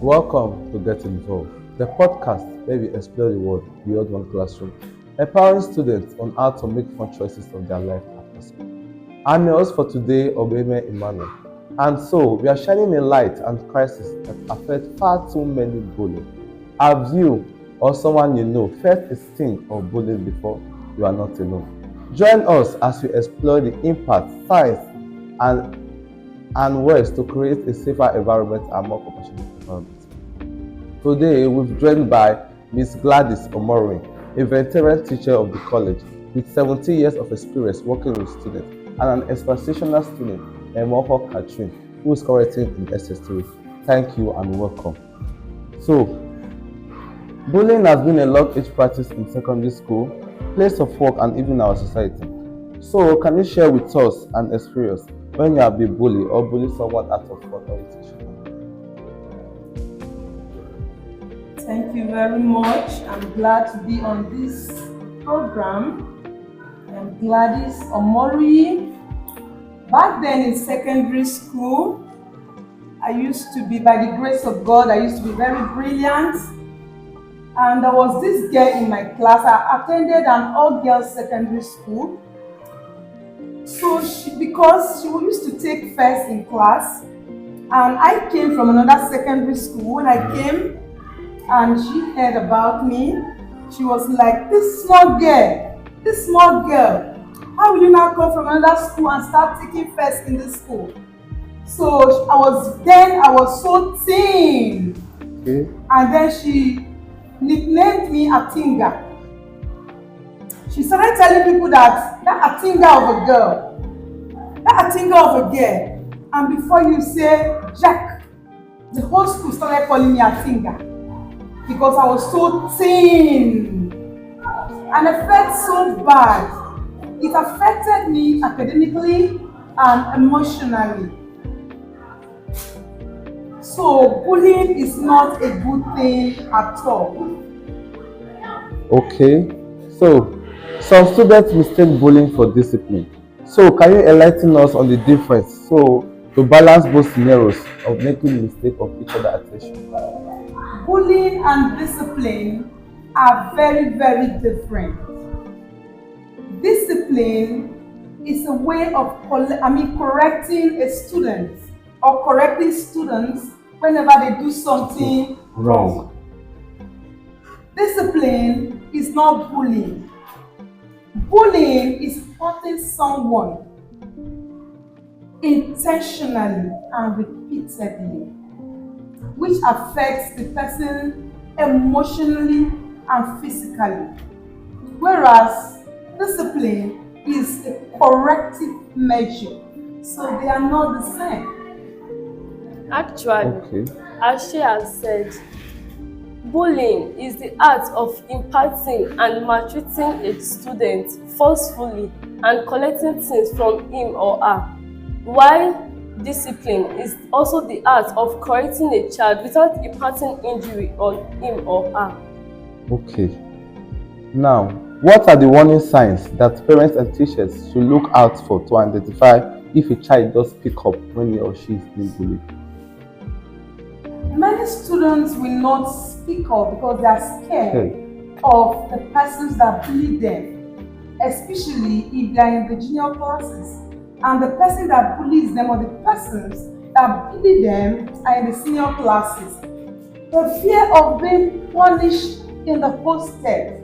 Welcome to Get Involved, the podcast where we explore the world beyond one classroom, empowering students on how to make fun choices of their life after school. I'm your host for today, Obeme Emmanuel, and so we are shining a light on crises that affect far too many bullying. Have you or someone you know felt a sting of bullying before? You are not alone. Join us as we explore the impact, signs, and ways to create a safer environment and more compassionate environment. Today, we're joined by Ms. Gladys Omorin, a veteran teacher of the college with 17 years of experience working with students, and an expositional student, Emoho Katrin, who is currently in SHCA. Thank you and welcome. So, bullying has been a long-age practice in secondary school, place of work, and even our society. So, can you share with us an experience when you have been bullied or bullied someone out of fun or intention? Thank you very much. I'm glad to be on this program. I'm Gladys Omori. Back then in secondary school, I used to be, by the grace of God, I used to be very brilliant. And there was this girl in my class. I attended an all-girls secondary school. So because she used to take first in class, and I came from another secondary school. When I came and she heard about me, she was like, this small girl, how will you now come from another school and start taking first in this school? So I was so thin. Okay. And then she nicknamed me Atinga. She started telling people that Atinga of a girl, and before you say Jack, the whole school started calling me Atinga because I was so thin, and I felt so bad. It affected me academically and emotionally. So bullying is not a good thing at all. Okay, so some students mistake bullying for discipline. So can you enlighten us on the difference? So to balance both scenarios of making mistake of each other attention. Bullying and discipline are very, very different. Discipline is a way of correcting a student or correcting students whenever they do something wrong. Discipline is not bullying. Bullying is hurting someone intentionally and repeatedly, which affects the person emotionally and physically. Whereas discipline is a corrective measure, so they are not the same. Actually, Okay. as she has said, bullying is the art of impacting and maltreating a student forcefully and collecting things from him or her, while discipline is also the art of correcting a child without imparting injury on him or her. Okay. Now, what are the warning signs that parents and teachers should look out for to identify if a child does pick up when he or she is being bullied? Many students will not speak up because they are scared of the persons that bully them, especially if they are in the junior classes, and the person that bullies them or the persons that bully them are in the senior classes. The fear of being punished in the hostel,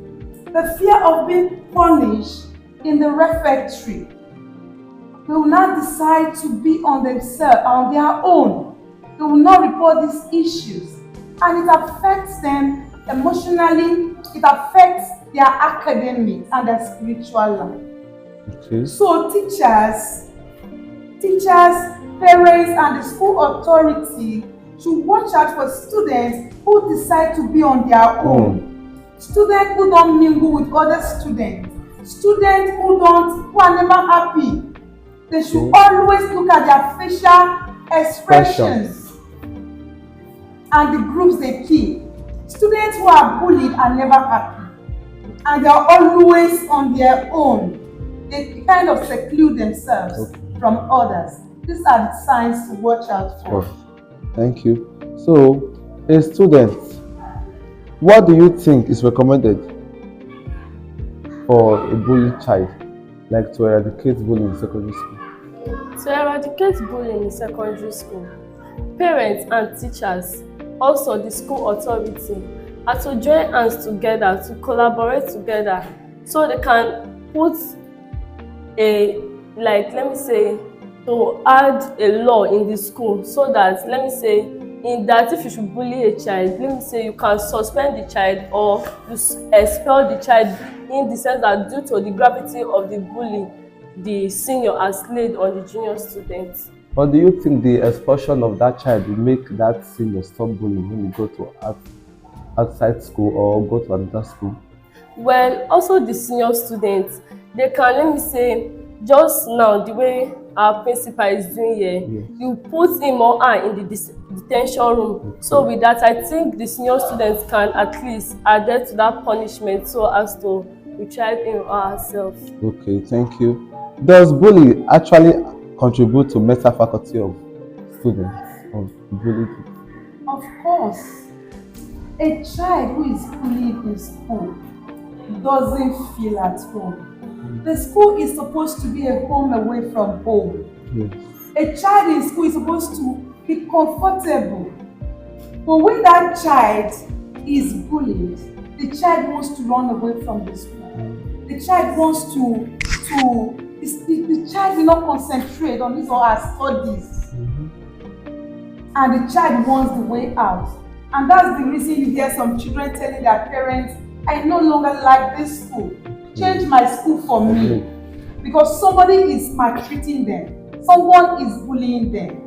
the fear of being punished in the refectory. They will now decide to be on themselves, on their own. They will not report these issues, and it affects them emotionally, it affects their academics and their spiritual life. Okay. So teachers, parents, and the school authority should watch out for students who decide to be on their own. Students who don't mingle with other students, students who are never happy. They should always look at their facial expressions and the groups they keep. Students who are bullied are never happy, and they are always on their own. They kind of seclude themselves from others. These are the signs to watch out for. Thank you. So, A student, what do you think is recommended for a bullied child, like to eradicate bullying in secondary school? To eradicate bullying in secondary school, parents and teachers, also the school authority, are to join hands together to collaborate together so they can put a, like, let me say, to add a law in the school so that, let me say, in that if you should bully a child, let me say you can suspend the child or you expel the child, in the sense that due to the gravity of the bully the senior has laid on the junior student. But do you think the expulsion of that child will make that senior stop bullying when you go to outside school or go to another school? Well, also the senior students, they can, let me say, just now the way our principal is doing here, Yes. you put him or her in the detention room. Okay. So with that, I think the senior students can at least adhere to that punishment so as to retrieve him or herself. Okay, thank you. Does bullying actually contribute to mental faculty of students of bullied? Of course, a child who is bullied in school doesn't feel at home. The school is supposed to be a home away from home. Yes. A child in school is supposed to be comfortable. But when that child is bullied, the child wants to run away from the school. The child wants the child will not concentrate on his or her studies. And the child wants the way out. And that's the reason you hear some children telling their parents, I no longer like this school. Change my school for me. Because somebody is maltreating them. Someone is bullying them.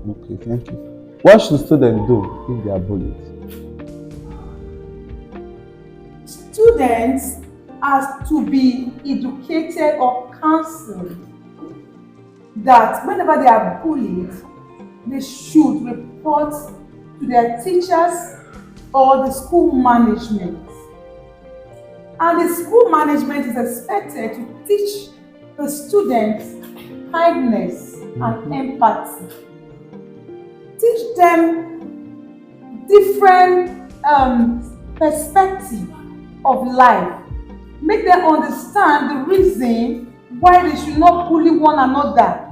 Okay, thank you. What should students do if they are bullied? Students are to be educated or counseled that whenever they are bullied, they should report to their teachers or the school management. And the school management is expected to teach the students kindness and empathy. Teach them different perspectives of life. Make them understand the reason why they should not bully one another.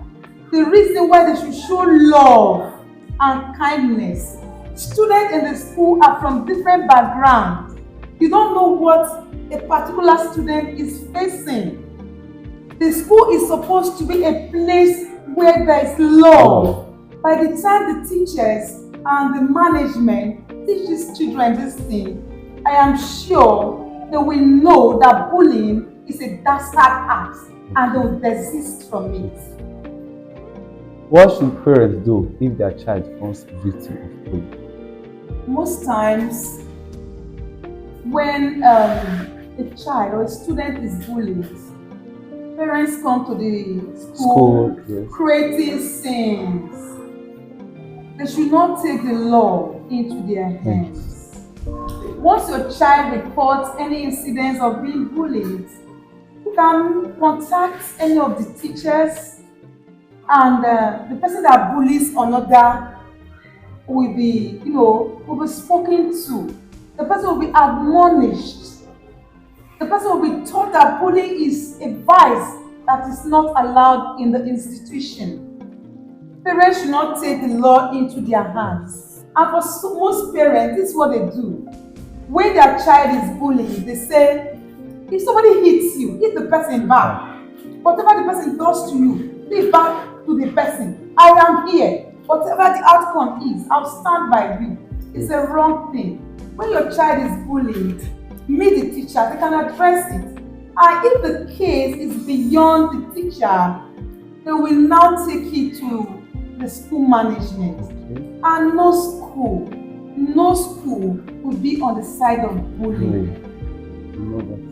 The reason why they should show love and kindness. Students in the school are from different backgrounds. You don't know what a particular student is facing. The school is supposed to be a place where there is love. By the time the teachers and the management teach these children this thing, I am sure they will know that bullying is a dastard act and they will desist from it. What should parents do if their child falls victim of bullying? Most times, when a child or a student is bullied, parents come to the school Yes. creating scenes. They should not take the law into their hands. Once your child reports any incidents of being bullied, you can contact any of the teachers, and the person that bullies another will be, will be spoken to. The person will be admonished. The person will be taught that bullying is a vice that is not allowed in the institution. Parents should not take the law into their hands. And for most parents, this is what they do. When their child is bullied, they say, if somebody hits you, hit the person back. Whatever the person does to you, do it back to the person. I am here. Whatever the outcome is, I'll stand by you. It's a wrong thing. When your child is bullied, meet the teacher, they can address it. And if the case is beyond the teacher, they will now take it to the school management. Okay. And no school will be on the side of bullying.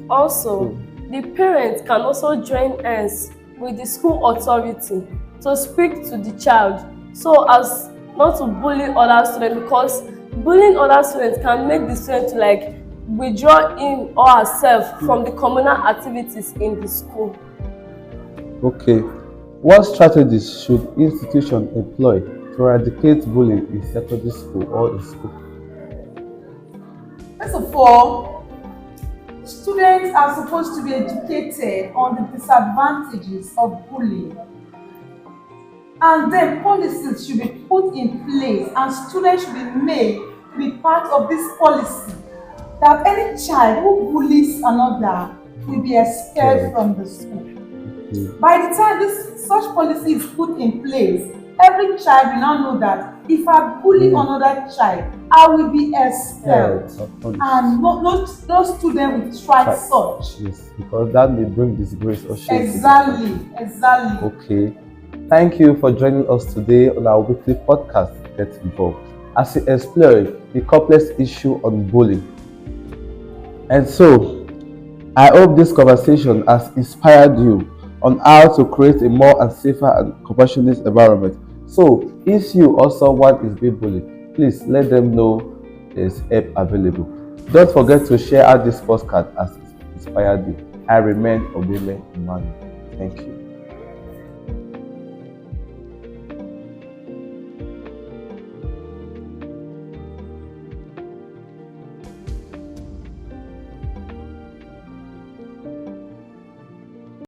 Also, the parents can also join hands with the school authority to speak to the child so as not to bully other students, because bullying other students can make the student to withdraw him or herself from the communal activities in the school. Okay. What strategies should institutions employ to eradicate bullying in secondary school or in school? First of all, students are supposed to be educated on the disadvantages of bullying. And then policies should be put in place and students should be made to be part of this policy, that any child who bullies another will be expelled from the school. By the time such policy is put in place, every child will now know that if I bully another child, I will be expelled. And no student will try such. Yes, because that may bring disgrace or shame. Exactly. Okay. Thank you for joining us today on our weekly podcast, Get Involved, as we explore the complex issue on bullying. And so, I hope this conversation has inspired you on how to create a more and safer and compassionate environment. So, if you or someone is being bullied, please let them know there's help available. Don't forget to share out this podcast as it inspired you. I remain Obeme Emmanuel. Thank you.